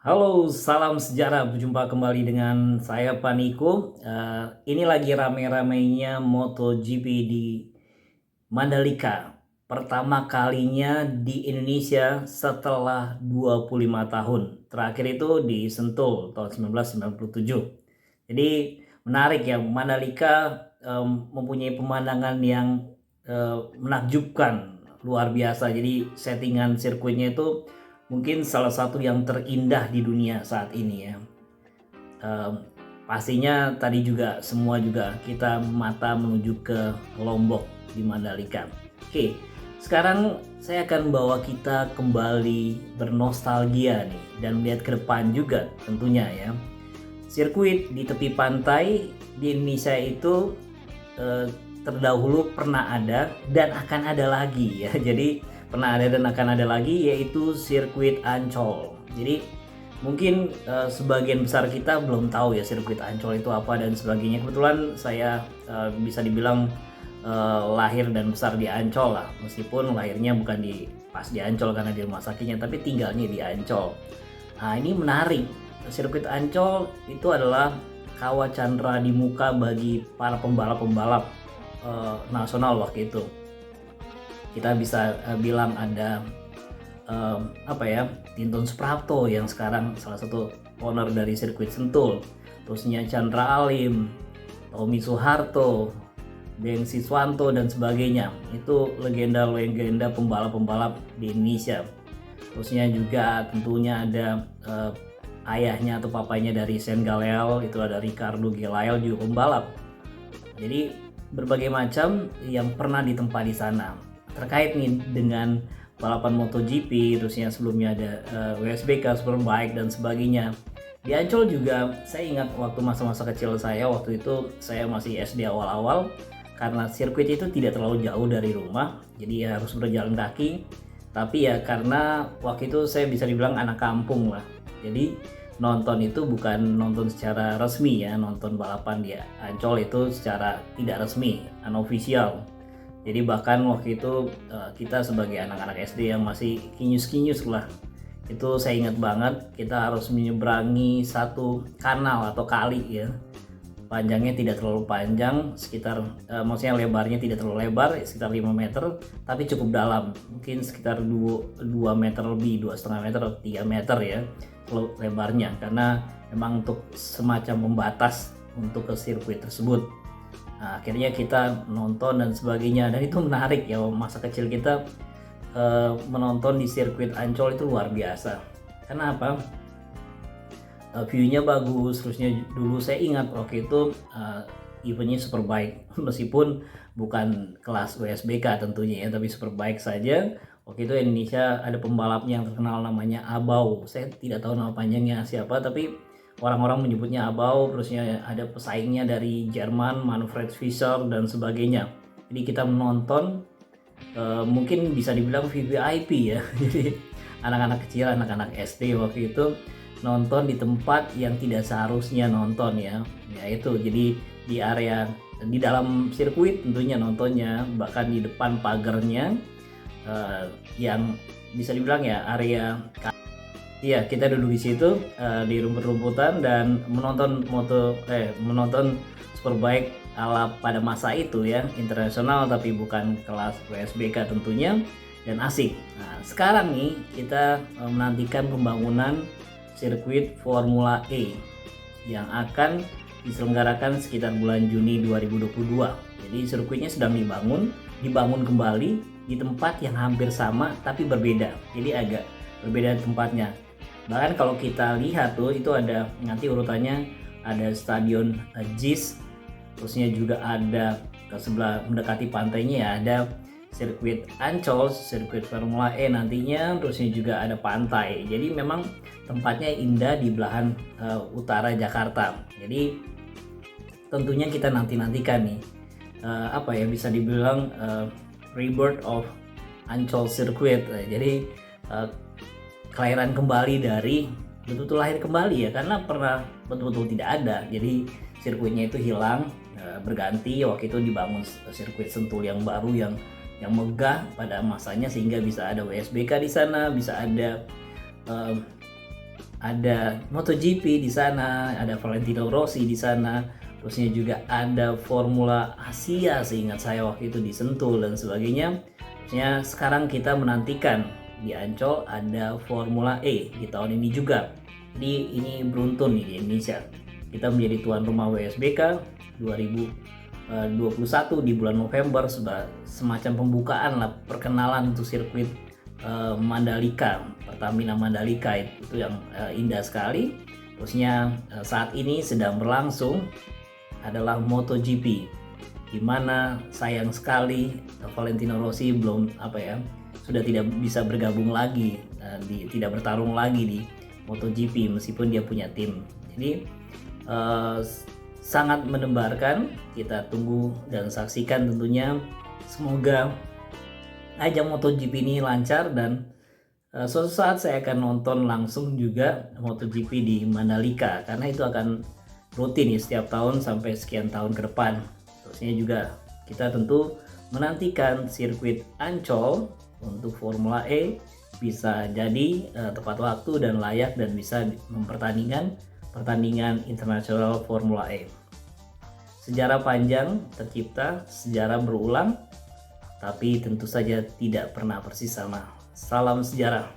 Halo, salam sejarah. Berjumpa kembali dengan saya Paniko. Ini lagi rame-ramenya MotoGP di Mandalika. Pertama kalinya di Indonesia setelah 25 tahun. Terakhir itu di Sentul tahun 1997. Jadi menarik ya, Mandalika mempunyai pemandangan yang menakjubkan, luar biasa. Jadi settingan sirkuitnya itu mungkin salah satu yang terindah di dunia saat ini ya. Pastinya tadi juga semua juga kita mata menuju ke Lombok di Mandalika. Oke, sekarang saya akan bawa kita kembali bernostalgia nih dan melihat ke depan juga tentunya ya. Sirkuit di tepi pantai di Indonesia itu terdahulu pernah ada dan akan ada lagi ya. Jadi pernah ada dan akan ada lagi, yaitu sirkuit Ancol. Jadi mungkin sebagian besar kita belum tahu ya sirkuit Ancol itu apa dan sebagainya. Kebetulan saya bisa dibilang lahir dan besar di Ancol lah, meskipun lahirnya bukan pas di Ancol karena di rumah sakitnya, tapi tinggalnya di Ancol. Nah, ini menarik. Sirkuit Ancol itu adalah kawah candra di muka bagi para pembalap-pembalap nasional waktu itu. Kita bisa bilang ada Tinton Suprapto yang sekarang salah satu owner dari sirkuit Sentul, terusnya Chandra Alim, Tommy Soeharto, Ben Siswanto dan sebagainya. Itu legenda-legenda pembalap-pembalap di Indonesia. Terusnya juga tentunya ada ayahnya atau papanya dari Sen Galeal, itu ada Ricardo Gelael juga pembalap. Jadi berbagai macam yang pernah ditempa di sana. Terkait nih dengan balapan MotoGP, terusnya sebelumnya ada WSBK, Superbike dan sebagainya. Di Ancol juga saya ingat waktu masa-masa kecil saya, waktu itu saya masih SD awal-awal, karena sirkuit itu tidak terlalu jauh dari rumah, jadi harus berjalan kaki. Tapi ya karena waktu itu saya bisa dibilang anak kampung lah, jadi nonton itu bukan nonton secara resmi ya, nonton balapan di Ancol itu secara tidak resmi, unofficial. Jadi bahkan waktu itu kita sebagai anak-anak SD yang masih kinyus-kinyus lah, itu saya ingat banget kita harus menyeberangi satu kanal atau kali ya. Panjangnya tidak terlalu panjang, sekitar maksudnya lebarnya tidak terlalu lebar, sekitar 5 meter, tapi cukup dalam, mungkin sekitar 2 meter lebih, 2,5 meter atau 3 meter ya lebarnya, karena memang untuk semacam pembatas untuk ke sirkuit tersebut. Nah, akhirnya kita nonton dan sebagainya, dan itu menarik ya, masa kecil kita menonton di sirkuit Ancol itu luar biasa. Karena apa? View-nya bagus, terusnya dulu saya ingat waktu itu eventnya Superbike, meskipun bukan kelas WSBK tentunya ya, tapi Superbike saja. Waktu itu Indonesia ada pembalapnya yang terkenal namanya Abau, saya tidak tahu nama panjangnya siapa, tapi orang-orang menyebutnya Abau. Terusnya ada pesaingnya dari Jerman, Manfred Fischer dan sebagainya. Jadi kita menonton mungkin bisa dibilang VVIP ya. Jadi anak-anak kecil, anak-anak SD waktu itu nonton di tempat yang tidak seharusnya nonton ya. Yaitu jadi di area di dalam sirkuit tentunya nontonnya, bahkan di depan pagarnya yang bisa dibilang ya area. Iya, kita duduk di situ di rumput-rumputan dan menonton Superbike ala pada masa itu ya, internasional tapi bukan kelas WSBK tentunya, dan asik. Nah, sekarang nih kita menantikan pembangunan sirkuit Formula E yang akan diselenggarakan sekitar bulan Juni 2022. Jadi sirkuitnya sedang dibangun kembali di tempat yang hampir sama tapi berbeda. Jadi agak berbeda tempatnya. Bahkan kalau kita lihat tuh itu ada nanti urutannya, ada stadion JIS, terusnya juga ada ke sebelah mendekati pantainya ya ada sirkuit Ancol, sirkuit Formula E nantinya, terusnya juga ada pantai. Jadi memang tempatnya indah di belahan utara Jakarta. Jadi tentunya kita nantikan nih bisa dibilang rebirth of Ancol Circuit. Jadi kelahiran kembali dari betul-betul lahir kembali ya, karena pernah betul-betul tidak ada. Jadi sirkuitnya itu hilang, berganti, waktu itu dibangun sirkuit Sentul yang baru yang megah pada masanya, sehingga bisa ada WSBK di sana, bisa ada ada MotoGP di sana, ada Valentino Rossi di sana, terusnya juga ada Formula Asia seingat saya waktu itu di Sentul dan sebagainya. Terusnya sekarang kita menantikan di Ancol ada Formula E di tahun ini juga. Jadi ini beruntun nih di Indonesia. Kita menjadi tuan rumah WSBK 2021 di bulan November, semacam pembukaan lah, perkenalan untuk sirkuit Mandalika, Pertamina Mandalika itu yang indah sekali. Terusnya saat ini sedang berlangsung adalah MotoGP, di mana sayang sekali Valentino Rossi sudah tidak bisa bergabung lagi, tidak bertarung lagi di MotoGP meskipun dia punya tim. Jadi sangat mendebarkan. Kita tunggu dan saksikan tentunya. Semoga ajang MotoGP ini lancar dan suatu saat saya akan nonton langsung juga MotoGP di Mandalika, karena itu akan rutin ya setiap tahun sampai sekian tahun ke depan. Terusnya juga kita tentu menantikan sirkuit Ancol untuk Formula E bisa jadi tepat waktu dan layak dan bisa mempertandingkan pertandingan internasional Formula E. Sejarah panjang tercipta, sejarah berulang, tapi tentu saja tidak pernah persis sama. Salam sejarah.